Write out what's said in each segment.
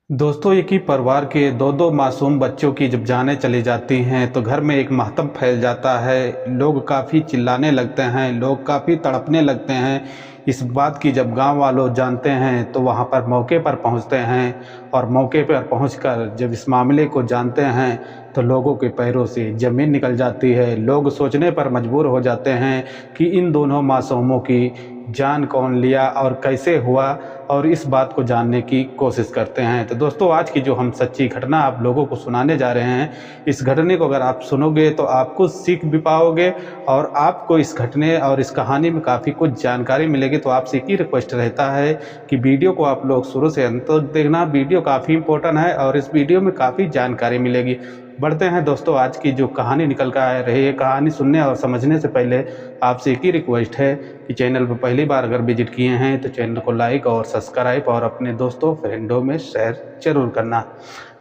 दोस्तों, एक ही परिवार के दो दो मासूम बच्चों की जब जानें चली जाती हैं तो घर में एक मातम फैल जाता है। लोग काफ़ी चिल्लाने लगते हैं, लोग काफ़ी तड़पने लगते हैं। इस बात की जब गांव वालों जानते हैं तो वहां पर मौके पर पहुंचते हैं और मौके पर पहुंचकर जब इस मामले को जानते हैं तो लोगों के पैरों से ज़मीन निकल जाती है। लोग सोचने पर मजबूर हो जाते हैं कि इन दोनों मासूमों की जान कौन लिया और कैसे हुआ, और इस बात को जानने की कोशिश करते हैं। तो दोस्तों, आज की जो हम सच्ची घटना आप लोगों को सुनाने जा रहे हैं, इस घटने को अगर आप सुनोगे तो आपको सीख भी पाओगे और आपको इस घटने और इस कहानी में काफ़ी कुछ जानकारी मिलेगी। तो आपसे एक ही रिक्वेस्ट रहता है कि वीडियो को आप लोग शुरू से अंत तक देखना। वीडियो काफ़ी इंपॉर्टेंट है और इस वीडियो में काफ़ी जानकारी मिलेगी। बढ़ते हैं दोस्तों, आज की जो कहानी निकल कर आ रही है। कहानी सुनने और समझने से पहले आपसे एक ही रिक्वेस्ट है कि चैनल पर पहली बार अगर विजिट किए हैं तो चैनल को लाइक और सब्सक्राइब और अपने दोस्तों फ्रेंडों में शेयर जरूर करना।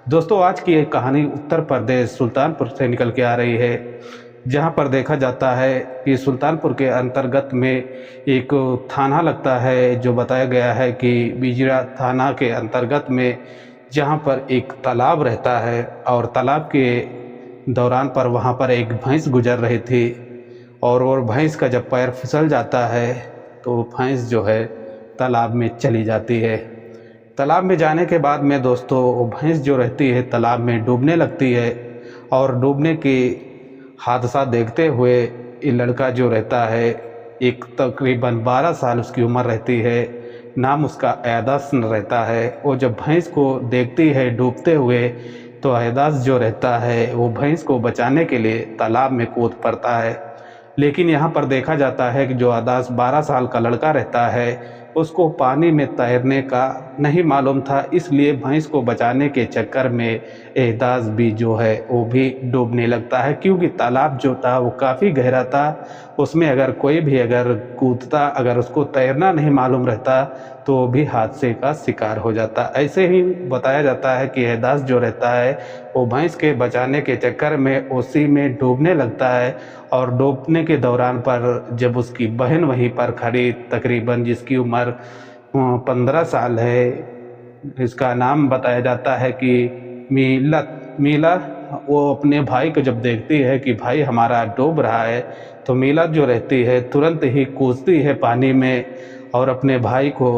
दोस्तों, आज की एक कहानी उत्तर प्रदेश सुल्तानपुर से निकल के आ रही है, जहां पर देखा जाता है कि सुल्तानपुर के अंतर्गत में एक थाना लगता है, जो बताया गया है कि बिजरा थाना के अंतर्गत में, जहां पर एक तालाब रहता है और तालाब के दौरान पर वहां पर एक भैंस गुजर रही थी और वो भैंस का जब पैर फिसल जाता है तो भैंस जो है तालाब में चली जाती है। तालाब में जाने के बाद में दोस्तों, वो भैंस जो रहती है तालाब में डूबने लगती है और डूबने की हादसा देखते हुए ये लड़का जो रहता है, एक तकरीबन 12 साल उसकी उम्र रहती है, नाम उसका एहदास रहता है। वो जब भैंस को देखती है डूबते हुए तो एहदास जो रहता है वो भैंस को बचाने के लिए तालाब में कूद पड़ता है। लेकिन यहाँ पर देखा जाता है कि जो एहदास 12 साल का लड़का रहता है उसको पानी में तैरने का नहीं मालूम था, इसलिए भैंस को बचाने के चक्कर में एहदास भी जो है वो भी डूबने लगता है, क्योंकि तालाब जो था वो काफ़ी गहरा था। उसमें अगर कोई भी अगर कूदता, अगर उसको तैरना नहीं मालूम रहता तो वो भी हादसे का शिकार हो जाता। ऐसे ही बताया जाता है कि एहदास जो रहता है वो भैंस के बचाने के चक्कर में उसी में डूबने लगता है और डूबने के दौरान पर जब उसकी बहन वहीं पर खड़ी, तकरीबन जिसकी उम्र 15 साल है, इसका नाम बताया जाता है कि मीला, वो अपने भाई को जब देखती है कि भाई हमारा डूब रहा है तो मीला जो रहती है तुरंत ही कूदती है पानी में और अपने भाई को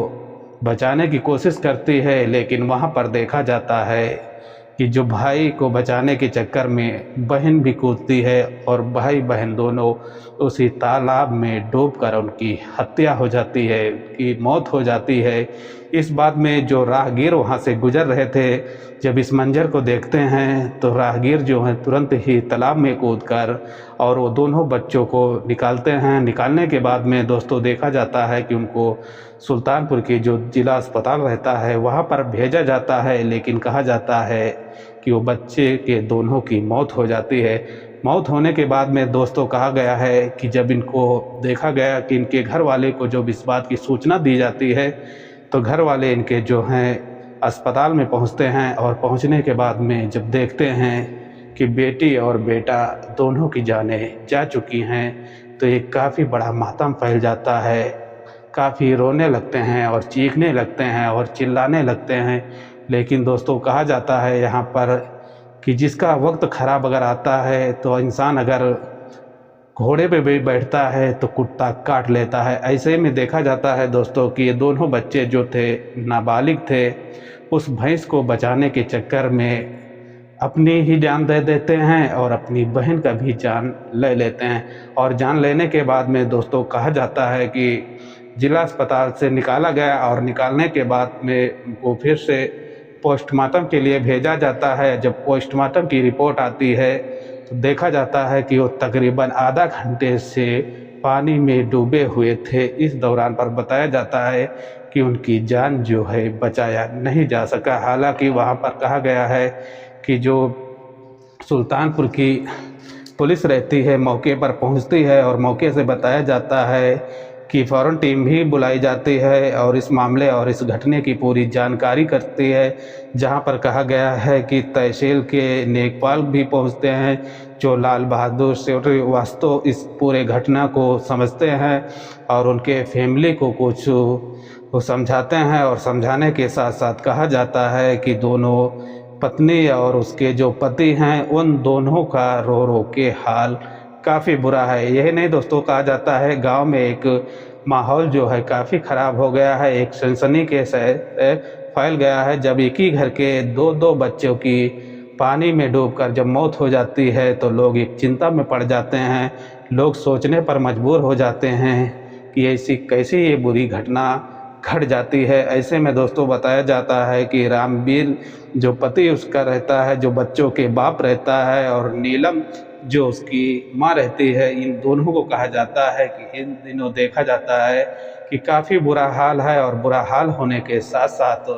बचाने की कोशिश करती है। लेकिन वहाँ पर देखा जाता है कि जो भाई को बचाने के चक्कर में बहन भी कूदती है और भाई बहन दोनों उसी तालाब में डूबकर उनकी हत्या हो जाती है, की मौत हो जाती है। इस बात में जो राहगीर वहाँ से गुजर रहे थे, जब इस मंजर को देखते हैं तो राहगीर जो हैं तुरंत ही तालाब में कूदकर और वो दोनों बच्चों को निकालते हैं। निकालने के बाद में दोस्तों देखा जाता है कि उनको सुल्तानपुर की जो जिला अस्पताल रहता है वहाँ पर भेजा जाता है, लेकिन कहा जाता है कि वो बच्चे के दोनों की मौत हो जाती है। मौत होने के बाद में दोस्तों कहा गया है कि जब इनको देखा गया कि इनके घर वाले को जब इस बात की सूचना दी जाती है तो घर वाले इनके जो हैं अस्पताल में पहुंचते हैं और पहुंचने के बाद में जब देखते हैं कि बेटी और बेटा दोनों की जानें जा चुकी हैं तो एक काफ़ी बड़ा मातम फैल जाता है। काफ़ी रोने लगते हैं और चीखने लगते हैं और चिल्लाने लगते हैं। लेकिन दोस्तों कहा जाता है यहाँ पर कि जिसका वक्त ख़राब अगर आता है तो इंसान अगर घोड़े पे भी बैठता है तो कुत्ता काट लेता है। ऐसे में देखा जाता है दोस्तों कि ये दोनों बच्चे जो थे नाबालिग थे, उस भैंस को बचाने के चक्कर में अपनी ही जान दे देते हैं और अपनी बहन का भी जान ले लेते हैं। और जान लेने के बाद में दोस्तों कहा जाता है कि जिला अस्पताल से निकाला गया और निकालने के बाद में उनको फिर से पोस्टमार्टम के लिए भेजा जाता है। जब पोस्टमार्टम की रिपोर्ट आती है तो देखा जाता है कि वो तकरीबन आधा घंटे से पानी में डूबे हुए थे। इस दौरान पर बताया जाता है कि उनकी जान जो है बचाया नहीं जा सका। हालांकि वहाँ पर कहा गया है कि जो सुल्तानपुर की पुलिस रहती है मौके पर पहुँचती है और मौके से बताया जाता है कि फ़ौरन टीम भी बुलाई जाती है और इस मामले और इस घटने की पूरी जानकारी करती है। जहां पर कहा गया है कि तहसील के नेकपाल भी पहुंचते हैं, जो लाल बहादुर श्रीवास्तव इस पूरे घटना को समझते हैं और उनके फैमिली को कुछ वो समझाते हैं और समझाने के साथ साथ कहा जाता है कि दोनों पत्नी और उसके जो पति हैं उन दोनों का रो रो के हाल काफ़ी बुरा है। यही नहीं दोस्तों, कहा जाता है गांव में एक माहौल जो है काफ़ी ख़राब हो गया है, एक सनसनी के फैल गया है। जब एक ही घर के दो दो बच्चों की पानी में डूबकर जब मौत हो जाती है तो लोग एक चिंता में पड़ जाते हैं। लोग सोचने पर मजबूर हो जाते हैं कि ऐसी कैसी ये बुरी घटना घट जाती है। ऐसे में दोस्तों बताया जाता है कि रामवीर जो पति उसका रहता है, जो बच्चों के बाप रहता है, और नीलम जो उसकी माँ रहती है, इन दोनों को कहा जाता है कि इन दिनों देखा जाता है कि काफ़ी बुरा हाल है। और बुरा हाल होने के साथ साथ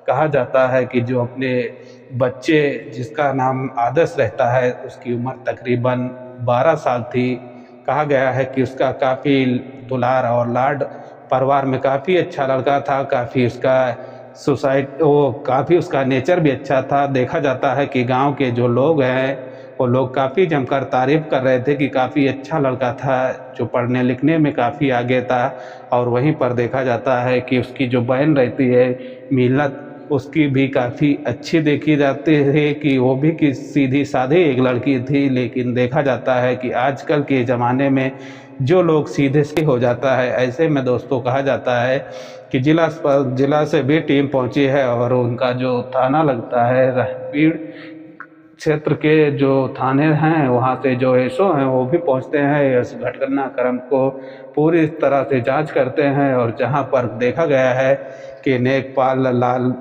कहा जाता है कि जो अपने बच्चे जिसका नाम आदर्श रहता है, उसकी उम्र तकरीबन 12 साल थी। कहा गया है कि उसका काफ़ी दुलार और लाड परिवार में काफ़ी अच्छा लड़का था, काफ़ी उसका नेचर भी अच्छा था। देखा जाता है कि गांव के जो लोग हैं वो लोग काफ़ी जमकर तारीफ़ कर रहे थे कि काफ़ी अच्छा लड़का था, जो पढ़ने लिखने में काफ़ी आगे था। और वहीं पर देखा जाता है कि उसकी जो बहन रहती है मिलत, उसकी भी काफ़ी अच्छी देखी जाती है कि वो भी कि सीधी साधी एक लड़की थी। लेकिन देखा जाता है कि आजकल के ज़माने में जो लोग सीधे से हो जाता है। ऐसे में दोस्तों कहा जाता है कि जिला से भी टीम पहुंची है और उनका जो थाना लगता है राजगीर क्षेत्र के जो थाने हैं वहां से जो एसओ हैं वो भी पहुंचते हैं, इस घटनाक्रम को पूरी तरह से जांच करते हैं। और जहां पर देखा गया है कि नेकपाल लाल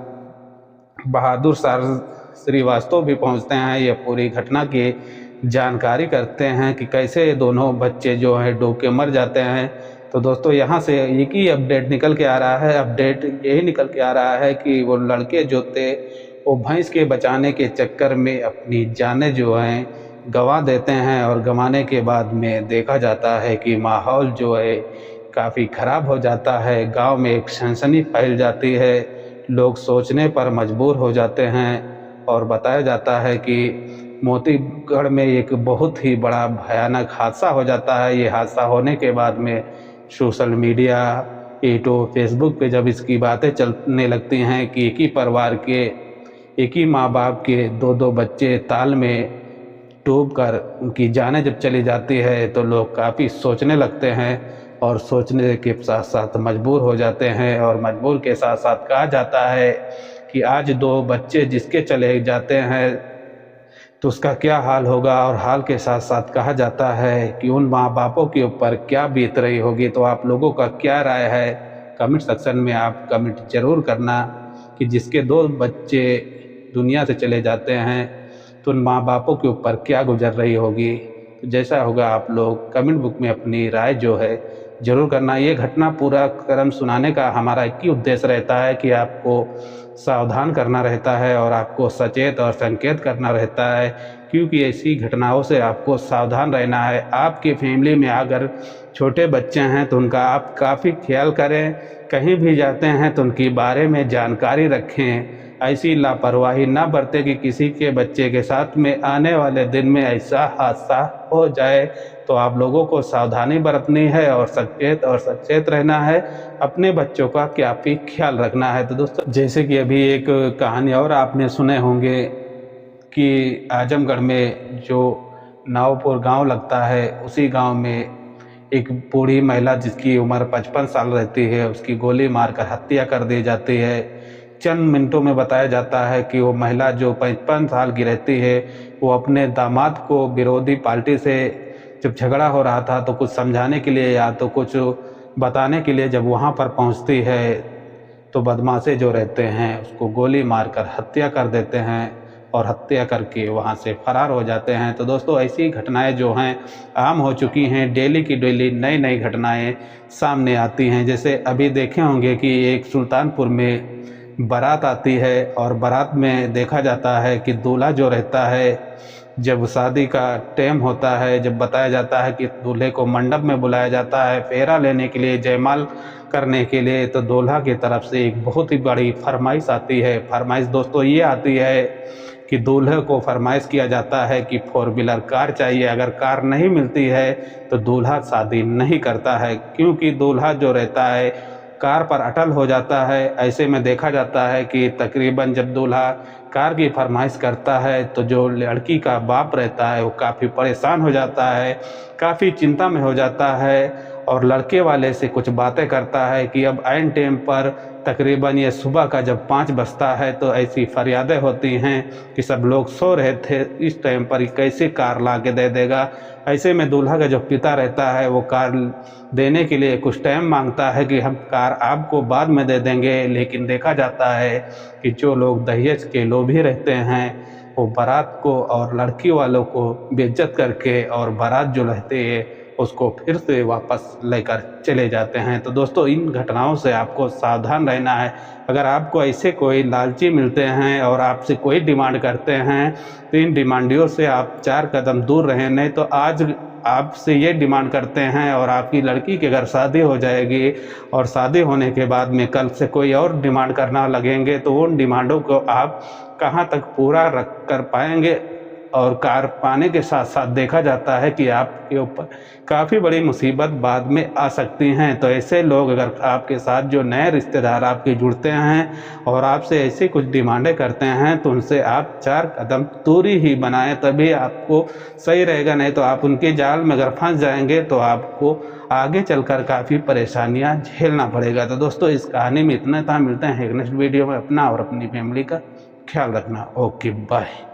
बहादुर श्रीवास्तव भी पहुंचते हैं, ये पूरी घटना की जानकारी करते हैं कि कैसे दोनों बच्चे जो हैं डूब के मर जाते हैं। तो दोस्तों यहाँ से एक ही अपडेट निकल के आ रहा है, अपडेट यही निकल के आ रहा है कि वो लड़के जो थे वो भैंस के बचाने के चक्कर में अपनी जानें जो हैं गंवा देते हैं। और गंवाने के बाद में देखा जाता है कि माहौल जो है काफ़ी ख़राब हो जाता है, गांव में एक सनसनी फैल जाती है, लोग सोचने पर मजबूर हो जाते हैं। और बताया जाता है कि मोतीगढ़ में एक बहुत ही बड़ा भयानक हादसा हो जाता है। ये हादसा होने के बाद में सोशल मीडिया, यूट्यूब, फेसबुक पे जब इसकी बातें चलने लगती हैं कि एक ही माँ बाप के दो दो बच्चे ताल में डूबकर उनकी जानें जब चली जाती है तो लोग काफ़ी सोचने लगते हैं और सोचने के साथ साथ मजबूर हो जाते हैं। और मजबूर के साथ साथ कहा जाता है कि आज दो बच्चे जिसके चले जाते हैं तो उसका क्या हाल होगा। और हाल के साथ साथ कहा जाता है कि उन माँ बापों के ऊपर क्या बीत रही होगी। तो आप लोगों का क्या राय है, कमेंट सेक्शन में आप कमेंट ज़रूर करना कि जिसके दो बच्चे दुनिया से चले जाते हैं तो उन माँ बापों के ऊपर क्या गुजर रही होगी। तो जैसा होगा आप लोग कमेंट बुक में अपनी राय जो है ज़रूर करना। ये घटना पूरा क्रम सुनाने का हमारा एक ही उद्देश्य रहता है कि आपको सावधान करना रहता है और आपको सचेत और संकेत करना रहता है, क्योंकि ऐसी घटनाओं से आपको सावधान रहना है। आपकी फैमिली में अगर छोटे बच्चे हैं तो उनका आप काफ़ी ख्याल करें, कहीं भी जाते हैं तो उनके बारे में जानकारी रखें। ऐसी लापरवाही ना बरतें कि किसी के बच्चे के साथ में आने वाले दिन में ऐसा हादसा हो जाए। तो आप लोगों को सावधानी बरतनी है और सचेत और सचेत रहना है, अपने बच्चों का काफ़ी ख्याल रखना है। तो दोस्तों जैसे कि अभी एक कहानी और आपने सुने होंगे कि आजमगढ़ में जो नावपुर गांव लगता है, उसी गांव में एक बूढ़ी महिला जिसकी उम्र 55 साल रहती है, उसकी गोली मारकर हत्या कर दी जाती है। चंद मिनटों में बताया जाता है कि वो महिला जो 55 साल की रहती है वो अपने दामाद को विरोधी पार्टी से जब झगड़ा हो रहा था तो कुछ समझाने के लिए या तो कुछ बताने के लिए जब वहाँ पर पहुँचती है तो बदमाशे जो रहते हैं उसको गोली मारकर हत्या कर देते हैं और हत्या करके वहाँ से फरार हो जाते हैं। तो दोस्तों ऐसी घटनाएं जो हैं आम हो चुकी हैं, डेली की डेली नई नई घटनाएं सामने आती हैं। जैसे अभी देखे होंगे कि एक सुल्तानपुर में बारात आती है और बारात में देखा जाता है कि दूल्हा जो रहता है जब शादी का टाइम होता है, जब बताया जाता है कि दूल्हे को मंडप में बुलाया जाता है फेरा लेने के लिए, जयमाल करने के लिए, तो दूल्हा की तरफ से एक बहुत ही बड़ी फरमाइश आती है। फरमाइश दोस्तों ये आती है कि दूल्हे को फरमाइश किया जाता है कि 4 व्हीलर कार चाहिए। अगर कार नहीं मिलती है तो दूल्हा शादी नहीं करता है, क्योंकि दूल्हा जो रहता है कार पर अटल हो जाता है। ऐसे में देखा जाता है कि तकरीबन जब दूल्हा कार की फरमाइश करता है तो जो लड़की का बाप रहता है वो काफ़ी परेशान हो जाता है, काफ़ी चिंता में हो जाता है और लड़के वाले से कुछ बातें करता है कि अब ऐन टाइम पर तकरीबन ये सुबह का जब 5 बजता है तो ऐसी फरियादें होती हैं कि सब लोग सो रहे थे, इस टाइम पर कैसे कार ला के दे देगा। ऐसे में दूल्हा का जो पिता रहता है वो कार देने के लिए कुछ टाइम मांगता है कि हम कार आपको बाद में दे देंगे, लेकिन देखा जाता है कि जो लोग दहेज के लोभी रहते हैं वो बारात को और लड़की वालों को बेइज्जत करके और बारात जो रहते हैं उसको फिर से वापस लेकर चले जाते हैं। तो दोस्तों इन घटनाओं से आपको सावधान रहना है। अगर आपको ऐसे कोई लालची मिलते हैं और आपसे कोई डिमांड करते हैं तो इन डिमांडियों से आप 4 कदम दूर रहें, नहीं तो आज आपसे ये डिमांड करते हैं और आपकी लड़की के घर शादी हो जाएगी और शादी होने के बाद में कल से कोई और डिमांड करना लगेंगे तो उन डिमांडों को आप कहाँ तक पूरा रख कर पाएंगे। और कार पाने के साथ साथ देखा जाता है कि आपके ऊपर काफ़ी बड़ी मुसीबत बाद में आ सकती हैं। तो ऐसे लोग अगर आपके साथ जो नए रिश्तेदार आपके जुड़ते हैं और आपसे ऐसी कुछ डिमांडें करते हैं तो उनसे आप 4 कदम दूरी ही बनाएं, तभी आपको सही रहेगा। नहीं तो आप उनके जाल में अगर फंस जाएंगे तो आपको आगे चलकर काफ़ी परेशानियां झेलना पड़ेगा। तो दोस्तों इस कहानी में इतना था, मिलते हैं एक नेक्स्ट वीडियो में। अपना और अपनी फैमिली का ख्याल रखना। Okay bye.